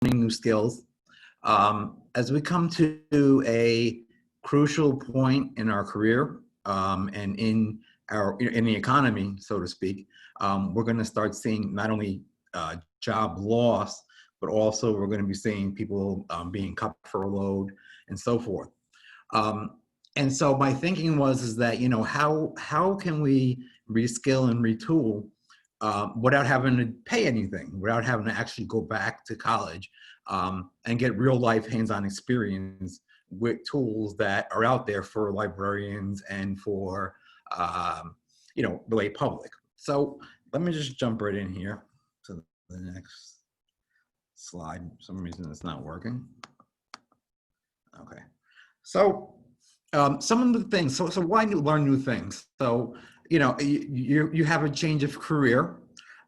new skills. As we come to a crucial point in our career and in the economy, so to speak, we're going to start seeing not only job loss, but also we're going to be seeing people being cut, furloughed, and so forth. And so my thinking is that, how can we reskill and retool without having to pay anything, without having to actually go back to college and get real life hands-on experience with tools that are out there for librarians and for, the lay public. So let me just jump right in here to the next slide. For some reason it's not working. Okay. So some of the things, so why learn new things? So, you have a change of career.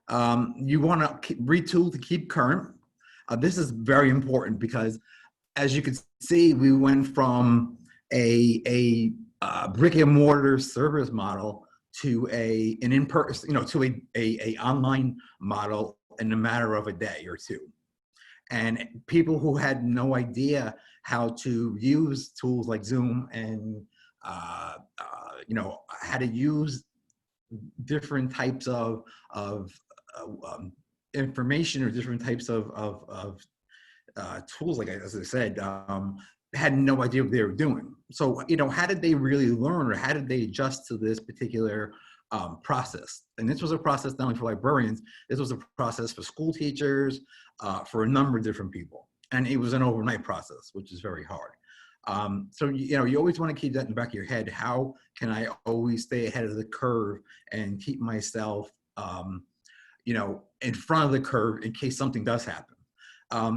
You want to retool to keep current. This is very important because, as you can see, we went from a brick and mortar service model to an in-person, to a online model in a matter of a day or two. And people who had no idea how to use tools like Zoom and how to use different types of information or different types of tools, like as I said, had no idea what they were doing. So, how did they really learn, or how did they adjust to this particular process? And this was a process not only for librarians, this was a process for school teachers, for a number of different people. And it was an overnight process, which is very hard. So, you always want to keep that in the back of your head. How can I always stay ahead of the curve and keep myself, in front of the curve in case something does happen?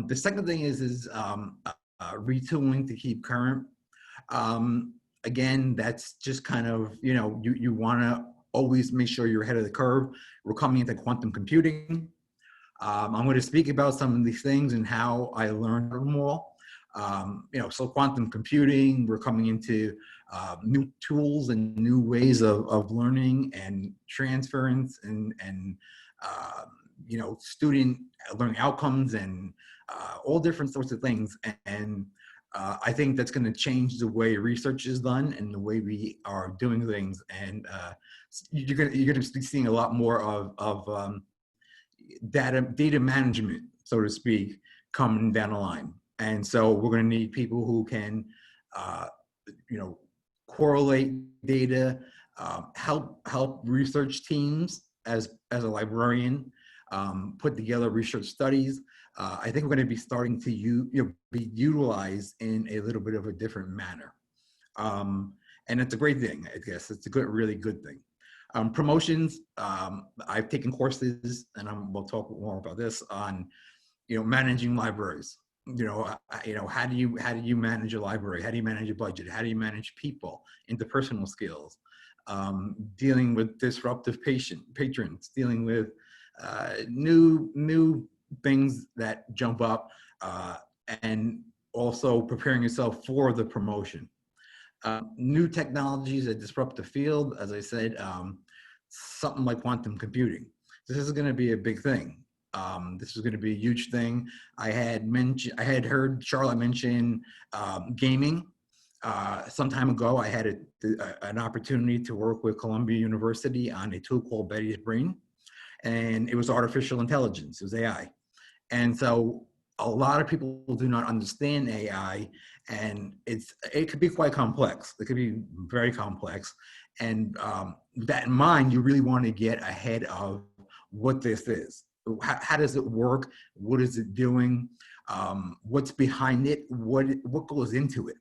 The second thing is retooling to keep current. Again, that's just kind of, you want to always make sure you're ahead of the curve. We're coming into quantum computing. I'm going to speak about some of these things and how I learned them all. So quantum computing, we're coming into new tools and new ways of learning and transference and student learning outcomes and all different sorts of things. And I think that's going to change the way research is done and the way we are doing things. And you're going to be seeing a lot more of data management, so to speak, coming down the line. And so we're going to need people who can, correlate data, help research teams as a librarian, put together research studies. I think we're going to be starting to be utilized in a little bit of a different manner. And it's a great thing, I guess. It's a really good thing. Promotions, I've taken courses, and we'll talk more about this on, managing libraries. How do you manage a library? How do you manage a budget? How do you manage people, interpersonal skills, dealing with disruptive patrons, dealing with new things that jump up, and also preparing yourself for the promotion. New technologies that disrupt the field, as I said, something like quantum computing. This is going to be a big thing. This is going to be a huge thing. I had heard Charlotte mention gaming. Some time ago, I had an opportunity to work with Columbia University on a tool called Betty's Brain, and it was artificial intelligence. It was AI. And so a lot of people do not understand AI, and it could be quite complex. It could be very complex. And with that in mind, you really want to get ahead of what this is. How does it work? What is it doing? What's behind it? What goes into it?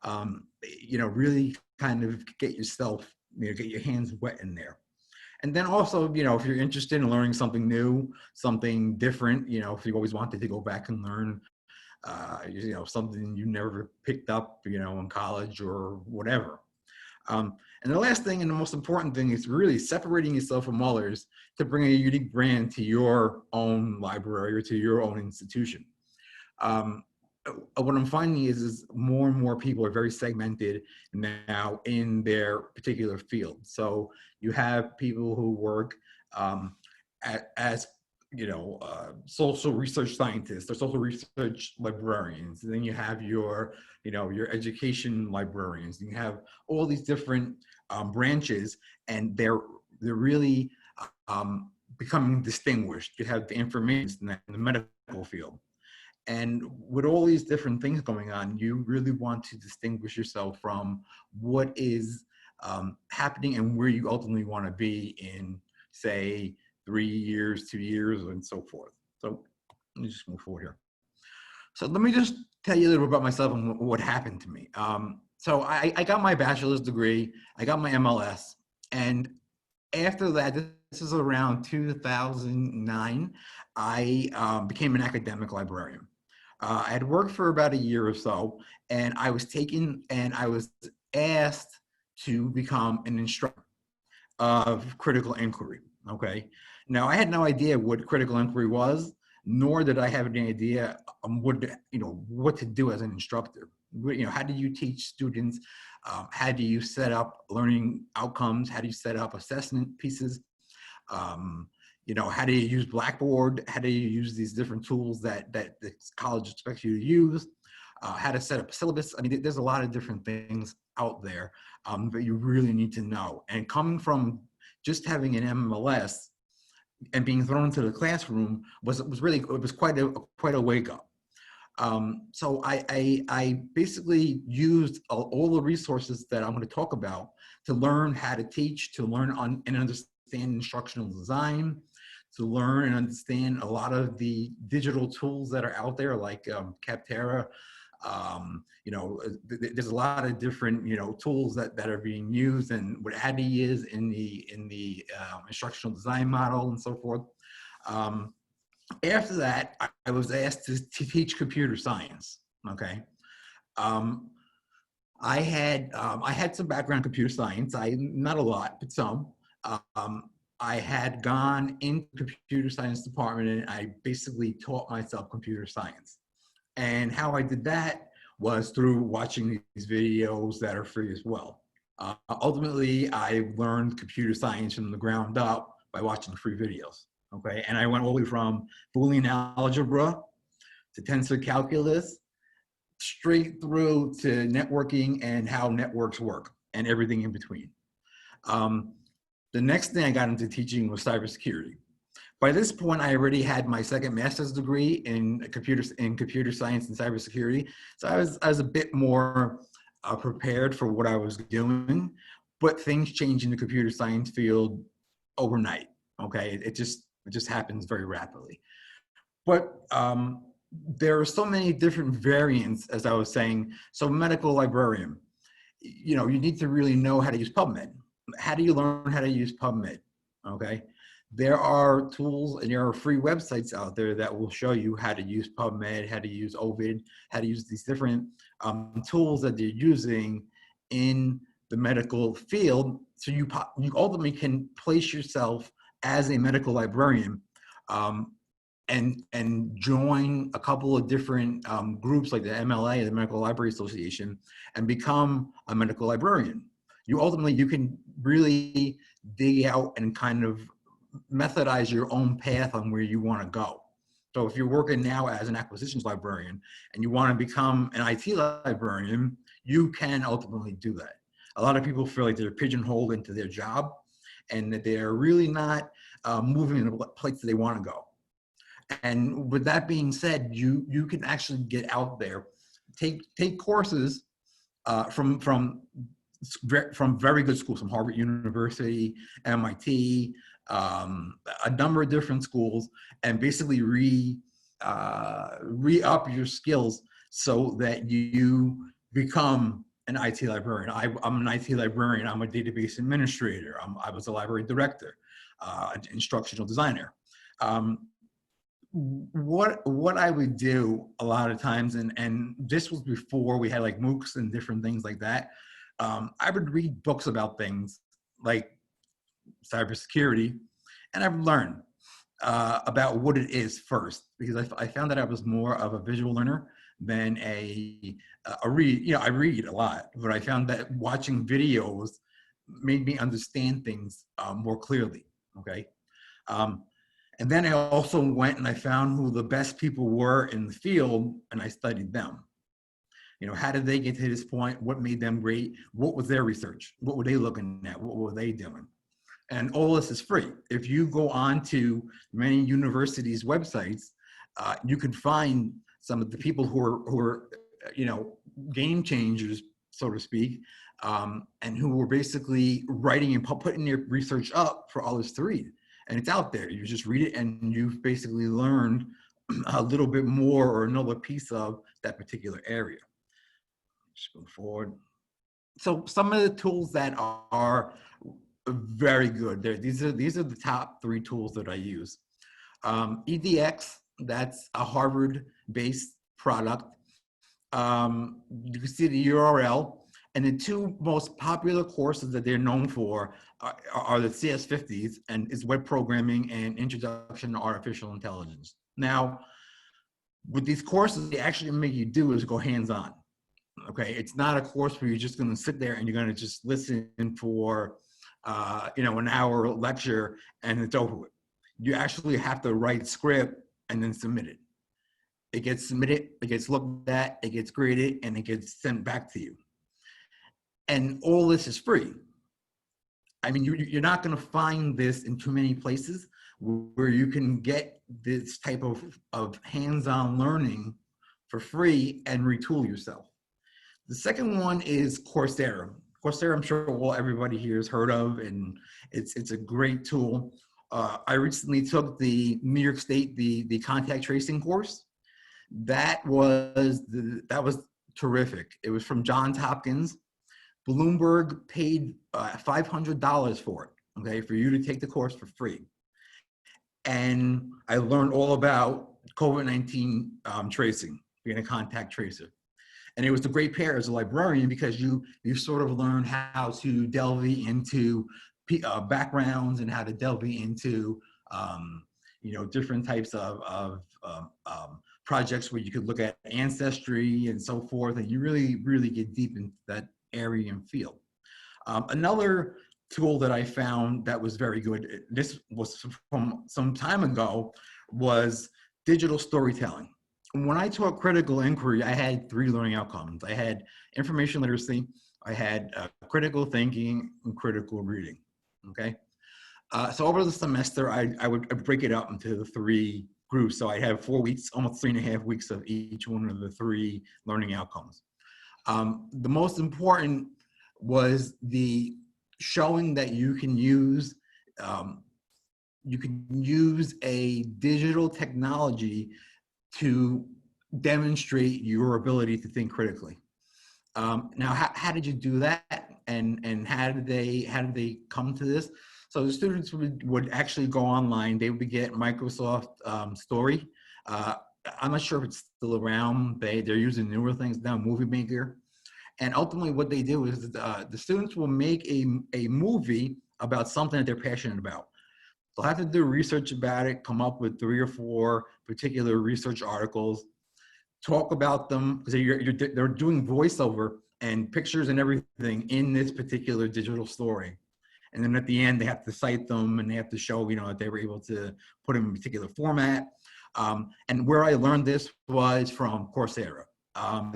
Really kind of get yourself, get your hands wet in there. And then also, if you're interested in learning something new, something different, if you always wanted to go back and learn, something you never picked up, in college or whatever. And the last thing and the most important thing is really separating yourself from others to bring a unique brand to your own library or to your own institution. What I'm finding is more and more people are very segmented now in their particular field. So you have people who work as social research scientists or social research librarians. And then you have your education librarians. And you have all these different branches, and they're really becoming distinguished. You have the information in the medical field. And with all these different things going on, you really want to distinguish yourself from what is happening and where you ultimately want to be in, say, 3 years, 2 years, and so forth. So let me just move forward here. So let me just tell you a little bit about myself and what happened to me. So I got my bachelor's degree, I got my MLS, and after that, this is around 2009, I became an academic librarian. I had worked for about a year or so, and I was asked to become an instructor of critical inquiry. Okay. Now, I had no idea what critical inquiry was, nor did I have any idea what to do as an instructor. How do you teach students? How do you set up learning outcomes? How do you set up assessment pieces? How do you use Blackboard? How do you use these different tools that the college expects you to use? How to set up a syllabus? I mean, there's a lot of different things out there that you really need to know. And coming from just having an MLS and being thrown into the classroom was quite a wake up. So I basically used all the resources that I'm going to talk about to learn how to teach, to learn and understand instructional design, to learn and understand a lot of the digital tools that are out there, like Capterra. There's a lot of different tools that are being used, and what ADDIE is in the instructional design model and so forth. After that, I was asked to teach computer science. Okay. I had some background in computer science. Not a lot, but some. I had gone into the computer science department, and I basically taught myself computer science. And how I did that was through watching these videos that are free as well. Ultimately, I learned computer science from the ground up by watching free videos. Okay, and I went all the way from Boolean algebra to tensor calculus, straight through to networking and how networks work and everything in between. The next thing I got into teaching was cybersecurity. By this point, I already had my second master's degree in computer science and cybersecurity, so I was a bit more prepared for what I was doing. But things change in the computer science field overnight. Okay, it just happens very rapidly. But there are so many different variants, as I was saying. So medical librarian, you need to really know how to use PubMed. How do you learn how to use PubMed? Okay. There are tools and there are free websites out there that will show you how to use PubMed, how to use Ovid, how to use these different tools that they're using in the medical field. So you ultimately can place yourself as a medical librarian and join a couple of different groups like the MLA, the Medical Library Association, and become a medical librarian. You can really dig out and kind of methodize your own path on where you want to go. So if you're working now as an acquisitions librarian and you want to become an IT librarian, you can ultimately do that. A lot of people feel like they're pigeonholed into their job and that they're really not moving in the place that they want to go. And with that being said, you can actually get out there, take courses from very good schools, from Harvard University, MIT, a number of different schools, and basically re-up your skills so that you become an IT librarian. I'm an IT librarian. I'm a database administrator. I was a library director, an instructional designer. What I would do a lot of times, and this was before we had like MOOCs and different things like that, I would read books about things like cybersecurity, and I've learned about what it is first, because I found that I was more of a visual learner than a read. I read a lot, but I found that watching videos made me understand things more clearly. Okay. And then I also went and I found who the best people were in the field, and I studied them. You know, how did they get to this point? What made them great? What was their research? What were they looking at? What were they doing? And all this is free. If you go on to many universities' websites, you can find some of the people who are, you know, game changers, so to speak, and who were basically writing and putting their research up for others to read. And it's out there. You just read it, and you've basically learned a little bit more or another piece of that particular area. Just go forward. So some of the tools that are very good. These are the top 3 tools that I use. EDX, that's a Harvard-based product. You can see the URL, and the 2 most popular courses that they're known for are the CS50s, and is web programming and introduction to artificial intelligence. Now, with these courses, they actually make you do is go hands-on. Okay, it's not a course where you're just going to sit there and you're going to just listen for you know, an hour lecture and it's over with. You actually have to write script and then submit it. It gets submitted, it gets looked at, it gets graded, and it gets sent back to you. And all this is free. I mean, you're not going to find this in too many places where you can get this type of hands-on learning for free and retool yourself. The second one is Coursera. Coursera, I'm sure everybody here has heard of, and it's a great tool. I recently took the New York State, the contact tracing course. That was terrific. It was from Johns Hopkins. Bloomberg paid $500 for it, okay, for you to take the course for free. And I learned all about COVID-19 tracing, being a contact tracer. And it was a great pair as a librarian because you sort of learn how to delve into backgrounds and how to delve into you know, different types of projects where you could look at ancestry and so forth, and you really get deep into that area and field. Another tool that I found that was very good, this was from some time ago, was digital storytelling. When I taught critical inquiry, I had 3 learning outcomes. I had information literacy, I had critical thinking, and critical reading, okay? So over the semester, I would break it up into the 3 groups. So I have 4 weeks, almost 3.5 weeks of each one of the 3 learning outcomes. The most important was the showing that you can use a digital technology to demonstrate your ability to think critically. Now, how did you do that, and how did they come to this? So the students would actually go online. They would get Microsoft Story. I'm not sure if it's still around. They're using newer things now, Movie Maker. And ultimately what they do is the students will make a movie about something that they're passionate about. They'll have to do research about it, come up with 3 or 4 particular research articles, talk about them, because they're doing voiceover and pictures and everything in this particular digital story. And then at the end, they have to cite them and they have to show, you know, that they were able to put them in a particular format. And where I learned this was from Coursera. I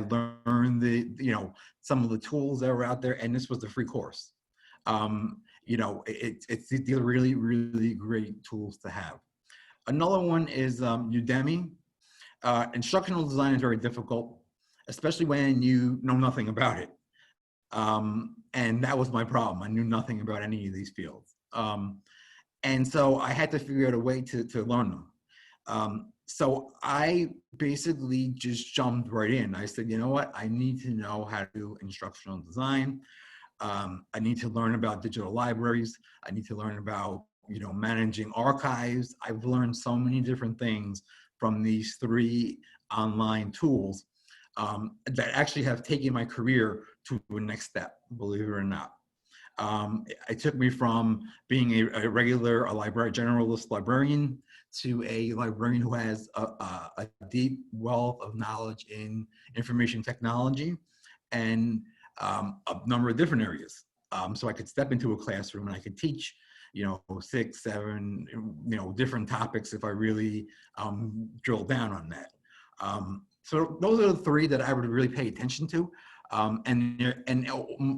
learned you know, some of the tools that were out there, and this was a free course. You know, these are really great tools to have. Another one is Udemy. Instructional design is very difficult, especially when you know nothing about it. And that was my problem. I knew nothing about any of these fields. And so I had to figure out a way to learn them. So I basically just jumped right in. I said, you know what? I need to know how to do instructional design. I need to learn about digital libraries. I need to learn about, you know, managing archives. I've learned so many different things from these 3 online tools that actually have taken my career to the next step, believe it or not. It took me from being a generalist librarian to a librarian who has a deep wealth of knowledge in information technology and a number of different areas. So I could step into a classroom and I could teach 6, 7, different topics if I really drill down on that. So those are the three that I would really pay attention to. And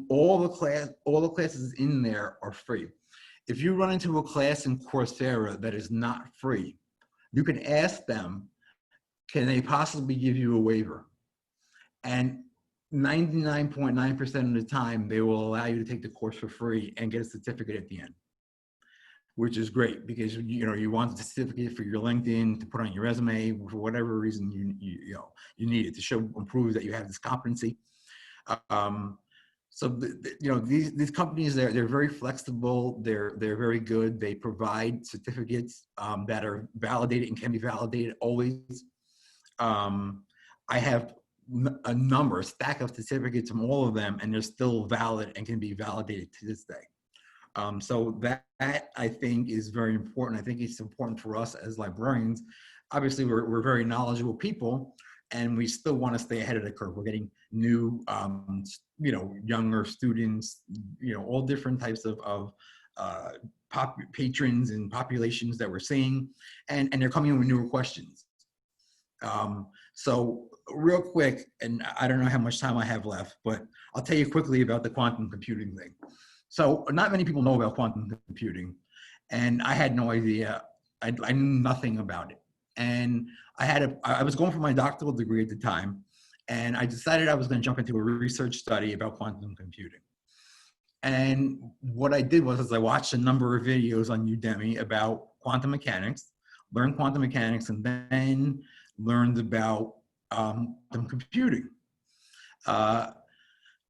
all the classes in there are free. If you run into a class in Coursera that is not free, you can ask them, can they possibly give you a waiver? And 99.9% of the time, they will allow you to take the course for free and get a certificate at the end, which is great because you want the certificate for your LinkedIn to put on your resume for whatever reason you need it to show and prove that you have this competency. So these companies, they're very flexible. They're very good. They provide certificates that are validated and can be validated always. I have a stack of certificates from all of them, and they're still valid and can be validated to this day. So that I think is very important. I think it's important for us as librarians. Obviously, we're very knowledgeable people, and we still want to stay ahead of the curve. We're getting new, younger students, all different types of patrons and populations that we're seeing, and they're coming in with newer questions. So real quick, and I don't know how much time I have left, but I'll tell you quickly about the quantum computing thing. So not many people know about quantum computing, and I had no idea. I knew nothing about it. And I was going for my doctoral degree at the time, and I decided I was going to jump into a research study about quantum computing. And what I did was I watched a number of videos on Udemy about quantum mechanics, learned quantum mechanics, and then learned about quantum computing.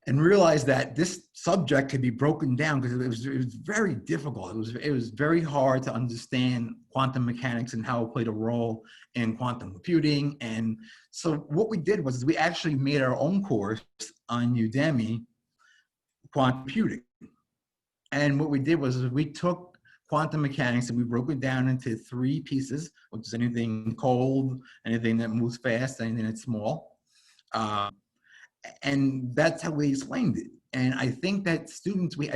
And realized that this subject could be broken down because it was very difficult. It was very hard to understand quantum mechanics and how it played a role in quantum computing. And so what we did was we actually made our own course on Udemy, quantum computing. And what we did was we took quantum mechanics and we broke it down into 3 pieces, which is anything cold, anything that moves fast, anything that's small. And that's how we explained it. And I think that students, we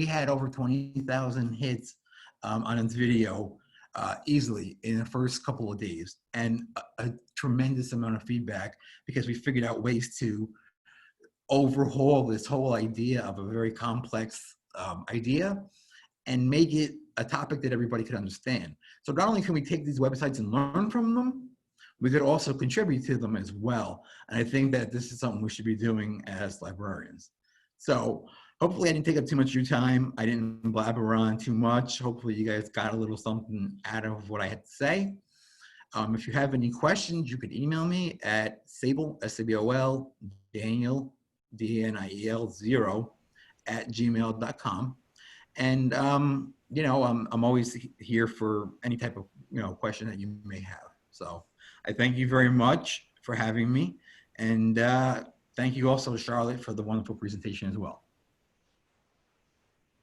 had over 20,000 hits on this video easily in the first couple of days, and a tremendous amount of feedback because we figured out ways to overhaul this whole idea of a very complex idea and make it a topic that everybody could understand. So not only can we take these websites and learn from them, we could also contribute to them as well. And I think that this is something we should be doing as librarians. So hopefully I didn't take up too much of your time. I didn't blabber on too much. Hopefully you guys got a little something out of what I had to say. If you have any questions, you could email me at Sabol, S-A-B-O-L, Daniel, D-A-N-I-E-L, 0 @gmail.com. And, I'm always here for any type of, question that you may have. So I thank you very much for having me. And thank you also, Charlotte, for the wonderful presentation as well.